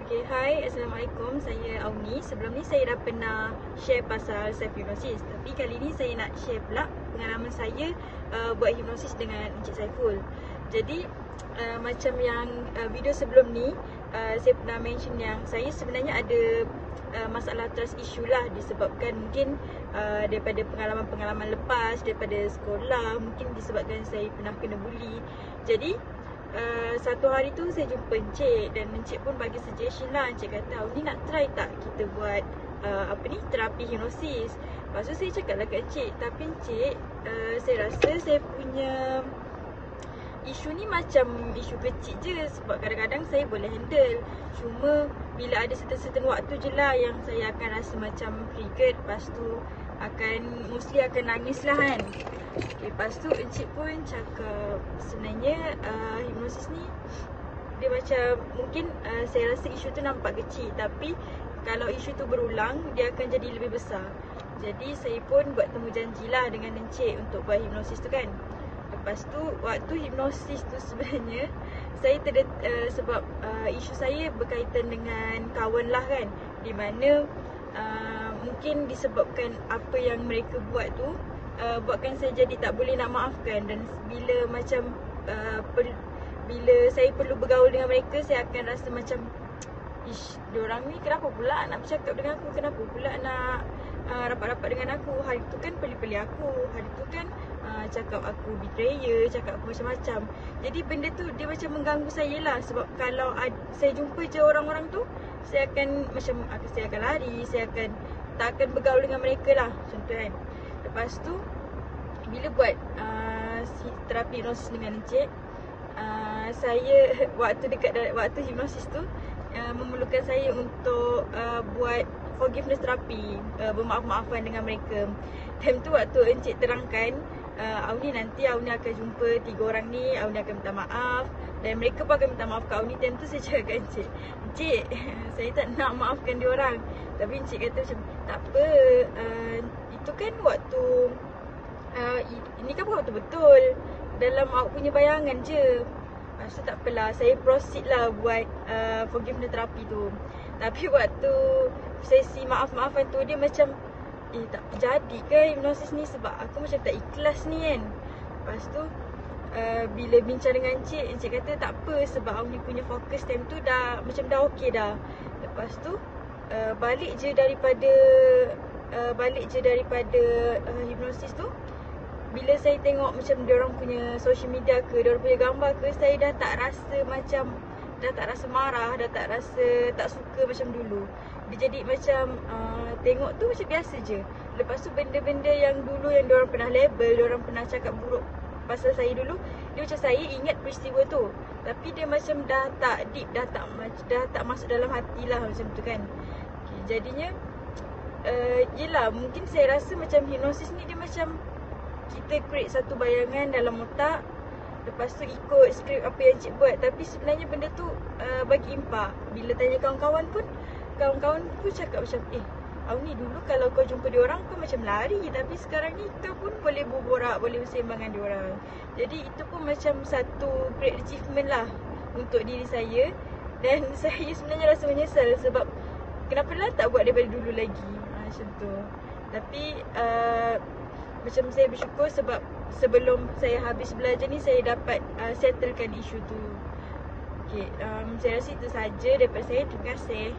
Okay, hai, Assalamualaikum. Saya Auni. Sebelum ni saya dah pernah share pasal self-hypnosis. Tapi kali ni saya nak share pula pengalaman saya buat hipnosis dengan Encik Saiful. Jadi, macam yang video sebelum ni, saya pernah mention yang saya sebenarnya ada masalah trust issue lah, disebabkan mungkin daripada pengalaman-pengalaman lepas, daripada sekolah, mungkin disebabkan saya pernah kena bully. Jadi, satu hari tu saya jumpa Encik dan Encik pun bagi suggestion lah. Encik kata, ni nak try tak kita buat terapi hipnosis. Lepas tu saya cakap lah kat Encik, tapi Encik, saya rasa saya punya isu ni macam isu kecil je, sebab kadang-kadang saya boleh handle. Cuma bila ada certain waktu je lah yang saya akan rasa macam triggered. Lepas tu mostly akan nangis lah kan. Okay, lepas tu Encik pun cakap sebenarnya hipnosis ni dia macam mungkin saya rasa isu tu nampak kecil, tapi kalau isu tu berulang dia akan jadi lebih besar. Jadi saya pun buat temu janjilah dengan Encik untuk buat hipnosis tu kan. Lepas tu waktu hipnosis tu sebenarnya saya sebab isu saya berkaitan dengan kawan lah kan, di mana mungkin disebabkan apa yang mereka buat tu buatkan saya jadi tak boleh nak maafkan. Dan bila macam bila saya perlu bergaul dengan mereka, saya akan rasa macam diorang ni kenapa pula nak bercakap dengan aku, kenapa pula nak rapat-rapat dengan aku. Hari tu kan peli-peli aku, hari tu kan cakap aku betrayer, cakap aku macam-macam. Jadi benda tu dia macam mengganggu saya lah. Sebab kalau saya jumpa je orang-orang tu, saya akan saya akan lari, saya tak akan bergaul dengan mereka lah, contoh kan. Lepas tu bila buat terapi hipnosis dengan Encik, saya waktu hipnosis tu memerlukan saya untuk buat forgiveness terapi, bermaaf-maafan dengan mereka. Time tu waktu Encik terangkan, Auni akan jumpa 3 orang ni, Auni akan minta maaf dan mereka pun akan minta maaf kat Auni. Time tu saya cakap kat Encik, saya tak nak maafkan dia orang. Tapi Encik kata macam, tak apa, itu kan waktu ini kan bukan betul-betul dalam awak punya bayangan je. Lepas tu tak apalah, saya proceed lah buat forgiveness terapi tu. Tapi waktu sesi maaf-maafan tu, dia macam tak jadi ke hipnosis ni, sebab aku macam tak ikhlas ni kan. Lepas tu bila bincang dengan Encik kata tak apa, sebab Auni punya fokus time tu dah okey dah. Lepas tu balik je daripada hipnosis tu, bila saya tengok macam diorang punya social media ke, diorang punya gambar ke, saya dah tak rasa marah, dah tak rasa tak suka macam dulu. Dia jadi macam tengok tu macam biasa je. Lepas tu benda-benda yang dulu yang diorang pernah label, diorang pernah cakap buruk pasal saya dulu, dia macam saya ingat peristiwa tu, tapi dia macam dah tak deep, dah tak masuk dalam hati lah macam tu kan. Okay, jadinya yelah, mungkin saya rasa macam hipnosis ni dia macam kita create satu bayangan dalam otak, lepas tu ikut skrip apa yang Encik buat. Tapi sebenarnya benda tu bagi impak. Bila tanya kawan-kawan pun cakap macam, Auni dulu kalau kau jumpa diorang kau macam lari, tapi sekarang ni kau pun boleh berborak, boleh bersembang dengan diorang. Jadi itu pun macam satu great achievement lah untuk diri saya. Dan saya sebenarnya rasa menyesal sebab kenapa lah tak buat daripada dulu lagi, macam tu. Tapi macam saya bersyukur sebab sebelum saya habis belajar ni, saya dapat settlekan isu tu. Okay, saya rasa itu sahaja daripada saya. Terima kasih.